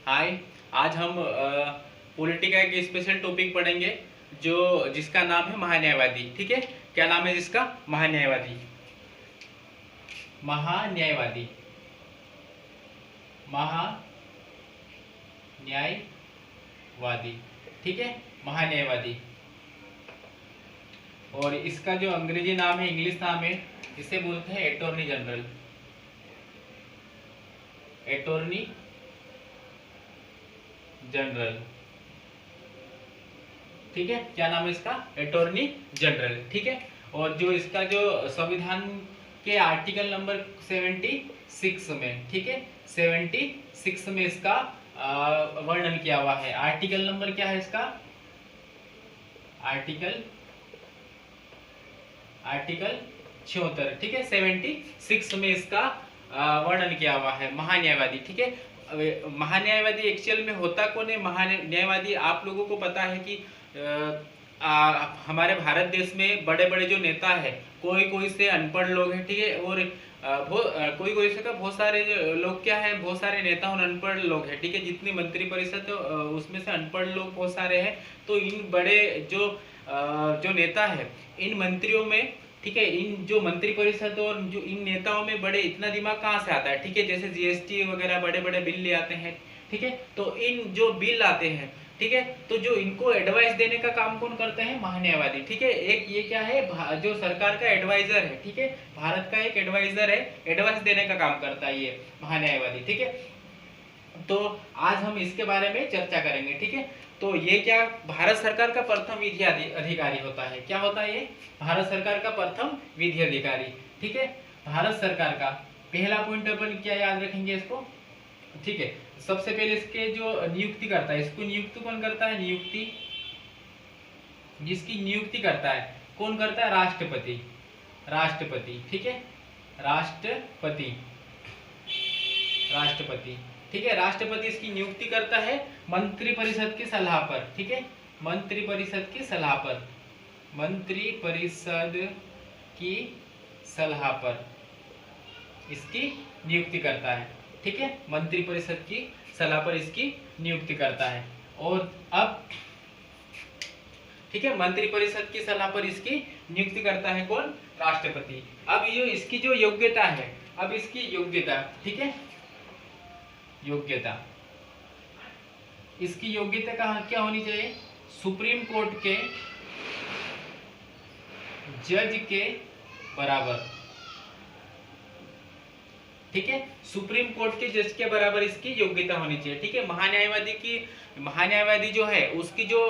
हाय। आज हम पॉलिटी का एक स्पेशल टॉपिक पढ़ेंगे जो जिसका नाम है महान्यायवादी। ठीक है, क्या नाम है जिसका? महान्यायवादी। महान्यायवादी, महान्यायवादी। ठीक है, महान्यायवादी। और इसका जो अंग्रेजी नाम है, इंग्लिश नाम है, इसे बोलते हैं अटॉर्नी जनरल। Attorney general. ठीक है, क्या नाम है इसका? Attorney general. ठीक है, और जो इसका जो संविधान के आर्टिकल नंबर 76 में, ठीक है, 76 में इसका वर्णन किया हुआ है। आर्टिकल नंबर क्या है इसका? आर्टिकल 76। ठीक है, 76 में इसका वर्णन किया हुआ है महान्यायवादी। ठीक है, महान्यायवादी एक्चुअल में होता कौन है? महान्यायवादी आप लोगों को पता है कि हमारे भारत देश में बड़े बड़े जो नेता है, कोई कोई से अनपढ़ लोग हैं, ठीक है, और कोई कोई से का बहुत सारे लोग क्या है, बहुत सारे नेता और अनपढ़ लोग हैं। ठीक है, जितनी मंत्री परिषद उसमें से अनपढ़ लोग बहुत सारे हैं। तो इन बड़े जो नेता है, इन मंत्रियों में, ठीक है, इन जो मंत्री परिषद और जो इन नेताओं में बड़े इतना दिमाग कहाँ से आता है? ठीक है, जैसे जीएसटी वगैरह बड़े बड़े बिल ले आते हैं। ठीक है, तो इन जो बिल आते हैं, ठीक है, तो जो इनको एडवाइस देने का काम कौन करते हैं? महान्यायवादी। ठीक है, एक ये क्या है, जो सरकार का एडवाइजर है। ठीक है, भारत का एक एडवाइजर है, एडवाइस देने का काम करता है ये महान्यायवादी। ठीक है, तो आज हम इसके बारे में चर्चा करेंगे। ठीक है, तो ये क्या भारत सरकार का प्रथम विधि अधिकारी होता है? क्या होता है ये? भारत सरकार का प्रथम विधि अधिकारी। ठीक है, भारत सरकार का पहला पॉइंट अपन क्या याद रखेंगे इसको? ठीक है, सबसे पहले इसके जो नियुक्ति करता है, इसको नियुक्त कौन करता है? नियुक्ति, जिसकी नियुक्ति करता है कौन करता है? राष्ट्रपति। राष्ट्रपति, ठीक है, राष्ट्रपति। राष्ट्रपति, ठीक है, राष्ट्रपति इसकी नियुक्ति करता है मंत्री परिषद की सलाह पर। ठीक है, मंत्री परिषद की सलाह पर, मंत्री परिषद की सलाह पर इसकी नियुक्ति करता है। ठीक है, मंत्री परिषद की सलाह पर इसकी नियुक्ति करता है। और अब ठीक है, मंत्री परिषद की सलाह पर इसकी नियुक्ति करता है कौन? राष्ट्रपति। अब ये इसकी जो योग्यता है, अब इसकी योग्यता, ठीक है, योग्यता, इसकी योग्यता का क्या होनी चाहिए? सुप्रीम कोर्ट के जज के बराबर। ठीक है, सुप्रीम कोर्ट के जज के बराबर इसकी योग्यता होनी चाहिए। ठीक है, महान्यायवादी जो है उसकी जो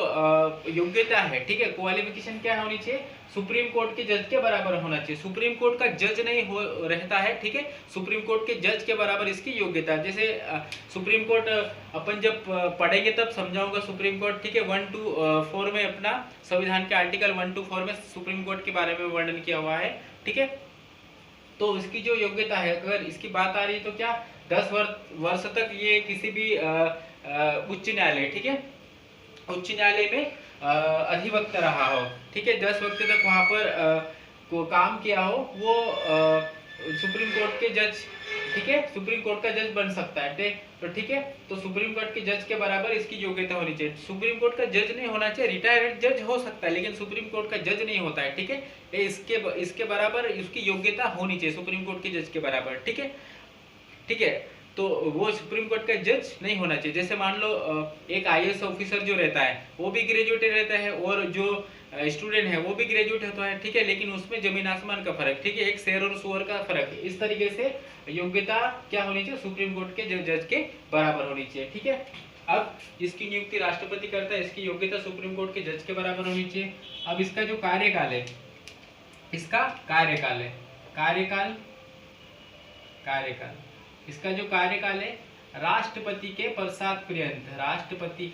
योग्यता है, ठीक है, क्वालिफिकेशन क्या होनी चाहिए? सुप्रीम कोर्ट के जज के बराबर होना चाहिए। सुप्रीम कोर्ट का जज नहीं हो रहता है, ठीक है, सुप्रीम कोर्ट के जज के बराबर इसकी योग्यता। जैसे सुप्रीम कोर्ट अपन जब पढ़ेंगे तब समझाऊंगा सुप्रीम कोर्ट। ठीक है, 1 to 4 में अपना संविधान के आर्टिकल 1 to 4 में सुप्रीम कोर्ट के बारे में वर्णन किया हुआ है। ठीक है, तो इसकी जो योग्यता है, अगर इसकी बात आ रही है तो क्या 10 वर्ष तक ये किसी भी उच्च न्यायालय, ठीक है, उच्च न्यायालय में अधिवक्ता रहा हो। ठीक है, 10 वक्त तक वहां पर को काम किया हो, वो सुप्रीम कोर्ट के जज, ठीक है, सुप्रीम कोर्ट का जज बन सकता है। तो ठीक है, तो सुप्रीम कोर्ट के जज के बराबर इसकी योग्यता होनी चाहिए। सुप्रीम कोर्ट का जज नहीं होना चाहिए, रिटायर्ड जज हो सकता है, लेकिन सुप्रीम कोर्ट का जज नहीं होता है। ठीक है, इसके बराबर इसकी योग्यता होनी चाहिए, सुप्रीम कोर्ट के जज के बराबर। ठीक है, ठीक है, तो वो सुप्रीम कोर्ट का जज नहीं होना चाहिए। जैसे मान लो एक आईएएस ऑफिसर जो रहता है वो भी ग्रेजुएट रहता है, और जो स्टूडेंट है वो भी ग्रेजुएट होता है। ठीक है, लेकिन उसमें जमीन आसमान का फर्क, ठीक है, एक शेर और सुअर का फर्क है। इस तरीके से योग्यता क्या होनी चाहिए? सुप्रीम कोर्ट के जज के बराबर होनी चाहिए। ठीक है, अब इसकी नियुक्ति राष्ट्रपति करता है, इसकी योग्यता सुप्रीम कोर्ट के जज के बराबर होनी चाहिए। अब इसका जो कार्यकाल है, इसका कार्यकाल है, कार्यकाल, इसका जो कार्यकाल है राष्ट्रपति के पश्चात पर्यंत, राष्ट्रपति,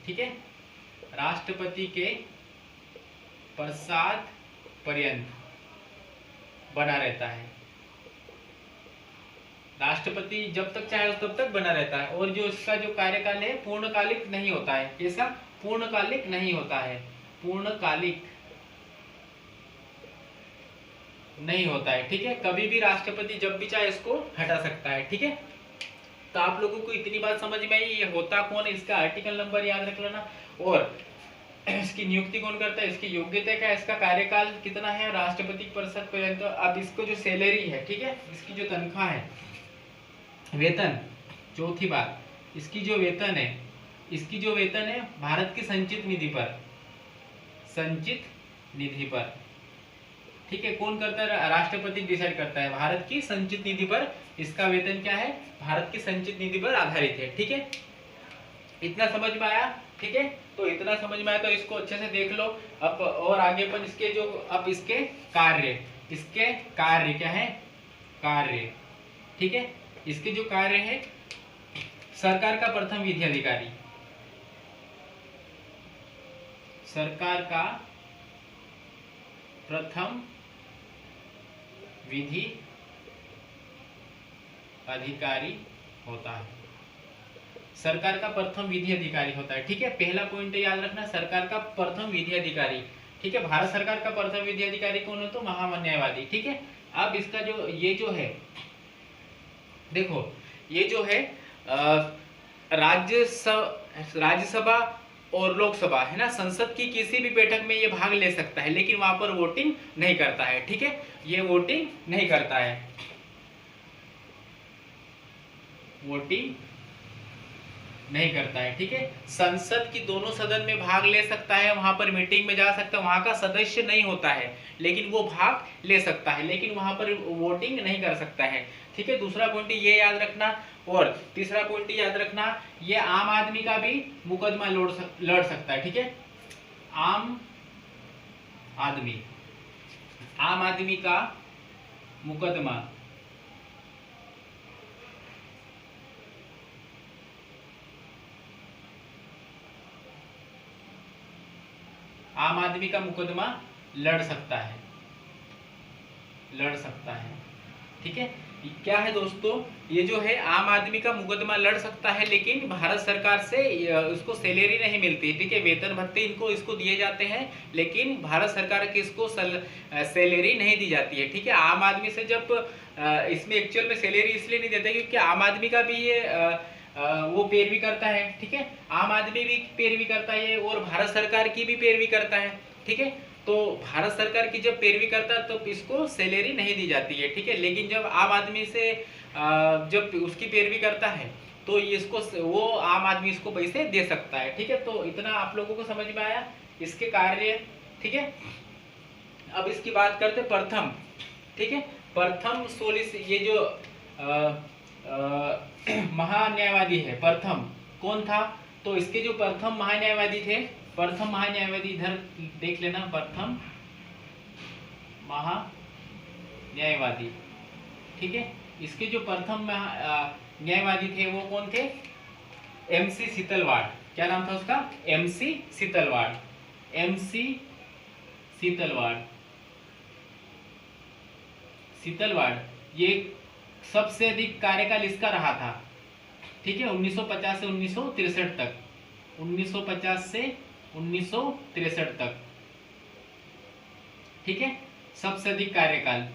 ठीक है, राष्ट्रपति के पश्चात पर्यंत बना रहता है। राष्ट्रपति जब तक चाहे तब तक बना रहता है। और जो इसका जो कार्यकाल है पूर्णकालिक नहीं होता है। कैसा? पूर्णकालिक नहीं होता है, पूर्णकालिक नहीं होता है, ठीक है। कभी भी राष्ट्रपति जब भी चाहे इसको हटा सकता है, ठीक है। तो आप लोगों को इतनी बात समझ में आई, ये होता कौन है, इसका आर्टिकल नंबर याद रख लेना, और इसकी नियुक्ति कौन करता है, इसकी योग्यता क्या है, इसका कार्यकाल कितना है, राष्ट्रपति परिषद पर्यंत। अब इसको जो सैलरी है, ठीक है, इसकी जो तनख्वाह है, वेतन, चौथी बात, इसकी जो वेतन है, इसकी जो वेतन है भारत की संचित निधि पर, संचित निधि पर, ठीक है। कौन करता है, राष्ट्रपति डिसाइड करता है। भारत की संचित निधि पर इसका वेतन क्या है, भारत की संचित निधि पर आधारित है, ठीक है। इतना समझ में आया, ठीक है। तो इतना समझ में आया तो इसको अच्छे से देख लो। अब और आगे पर इसके जो, अब इसके कार्य, इसके कार्य क्या है, कार्य, ठीक है। इसके जो कार्य है, सरकार का प्रथम विधि अधिकारी, सरकार का प्रथम विधि अधिकारी होता है, सरकार का प्रथम विधि अधिकारी होता है, ठीक है। पहला पॉइंट याद रखना, सरकार का प्रथम विधि अधिकारी, ठीक है। भारत सरकार का प्रथम विधि अधिकारी कौन है, तो महान्यायवादी, ठीक है। अब इसका जो ये जो है, देखो ये जो है राज्यसभा और लोकसभा है ना, संसद की किसी भी बैठक में ये भाग ले सकता है, लेकिन वहां पर वोटिंग नहीं करता है, ठीक है। ये वोटिंग नहीं करता है, वोटिंग नहीं करता है, ठीक है। संसद की दोनों सदन में भाग ले सकता है, वहां पर मीटिंग में जा सकता है, वहां का सदस्य नहीं होता है, लेकिन वो भाग ले सकता है, लेकिन वहां पर वोटिंग नहीं कर सकता है, ठीक है। दूसरा पॉइंट ये याद रखना, और तीसरा पॉइंट याद रखना, ये आम आदमी का भी मुकदमा लड़ सकता है, ठीक है। आम आदमी का मुकदमा आम आदमी का मुकदमा लड़ सकता है, ठीक है। क्या है दोस्तों, ये जो है आम आदमी का मुकदमा लड़ सकता है, लेकिन भारत सरकार से उसको सैलरी नहीं मिलती, ठीक है। वेतन भत्ते इसको दिए जाते हैं, लेकिन भारत सरकार की इसको सैलरी नहीं दी जाती है, ठीक है। आम आदमी से जब इसमें एक्चुअल में सैलरी इसलिए नहीं देते क्योंकि आम आदमी का भी ये वो पैरवी करता है, ठीक है। आम आदमी भी पैरवी करता है और भारत सरकार की भी पैरवी करता है, ठीक है। तो भारत सरकार की जब पैरवी करता है तो इसको सैलरी नहीं दी जाती है, ठीक है। लेकिन जब आम आदमी से जब उसकी पैरवी करता है तो इसको वो आम आदमी इसको पैसे दे सकता है, ठीक है। तो इतना आप लोगों को समझ में आया इसके कार्य, ठीक है। अब इसकी बात करते प्रथम, ठीक है। प्रथम ये जो महान्यायवादी है, प्रथम कौन था, तो इसके जो प्रथम महान्यायवादी थे, प्रथम महान्यायवादी इधर देख लेना, प्रथम महान्यायवादी, ठीक है। इसके जो प्रथम न्यायवादी थे वो कौन थे, एमसी सीतलवाड़। क्या नाम था उसका, एमसी सीतलवाड़, एमसी सीतलवाड़, सीतलवाड़। ये सबसे अधिक कार्यकाल इसका रहा था, ठीक है। 1950 से 1963 तक, 1950 से 1963 तक, ठीक है। सबसे अधिक कार्यकाल,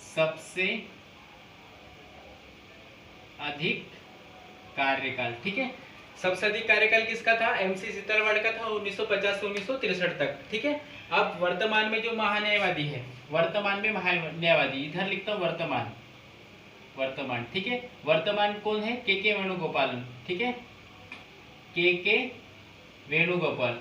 सबसे अधिक कार्यकाल, ठीक है। सबसे अधिक कार्यकाल किसका था, एमसी सीतलवाड़ का था, 1950 से 1963 तक, ठीक है। अब वर्तमान में जो महान्यायवादी है, वर्तमान में महान्यायवादी, इधर लिखता हूं वर्तमान, ठीक है। वर्तमान कौन है, के वेणुगोपालन, ठीक है। के वेणुगोपाल,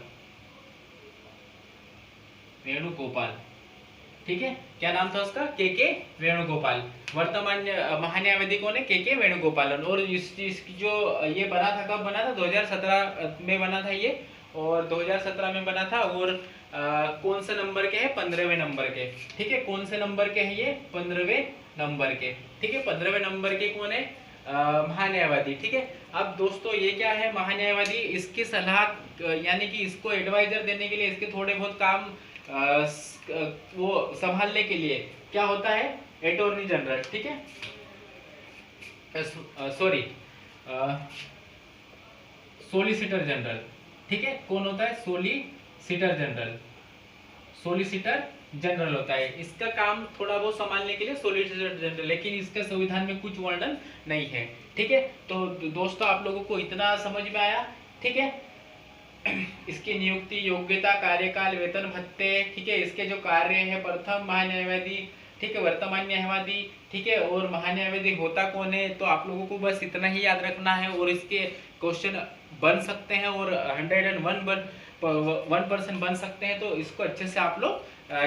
ठीक है। क्या नाम था उसका, के वेणुगोपाल। वर्तमान महान्यायवादी कौन है, के वेणुगोपालन। और इसकी जो ये बना था, कब बना था, 2017 में बना था ये, और 2017 में बना था। और कौन से नंबर के है, 15वें नंबर के, ठीक है। कौन से नंबर के है ये, 15वें नंबर के, ठीक है। 15वें नंबर के कौन है, महान्यायवादी, ठीक है। अब दोस्तों ये क्या है, महान्यायवादी, इसकी सलाह यानी कि इसको एडवाइजर देने के लिए, इसके थोड़े बहुत काम वो संभालने के लिए क्या होता है, अटॉर्नी जनरल, ठीक है। सॉरी, सोलिसिटर जनरल, ठीक है। कौन होता है, सोलिसिटर जनरल, सोलिसिटर जनरल होता है। इसका काम थोड़ा बहुत संभालने के लिए सॉलिसिटर जनरल, लेकिन इसके संविधान में कुछ वर्णन नहीं है। ठीक है, तो दोस्तों आप लोगों को इतना समझ में आया। ठीक है, इसकी नियुक्ति, योग्यता, कार्यकाल, वेतन भत्ते, ठीक है, इसके जो कार्य है, प्रथम महान्यायवादी, ठीक है, वर्तमान न्यायवादी, ठीक है, और महान्यायवादी होता कौन है, तो आप लोगों को बस इतना ही याद रखना है। और इसके क्वेश्चन बन सकते हैं और 101% बन सकते हैं, तो इसको अच्छे से आप लोग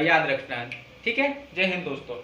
याद रखना है। ठीक है, जय हिंद दोस्तों।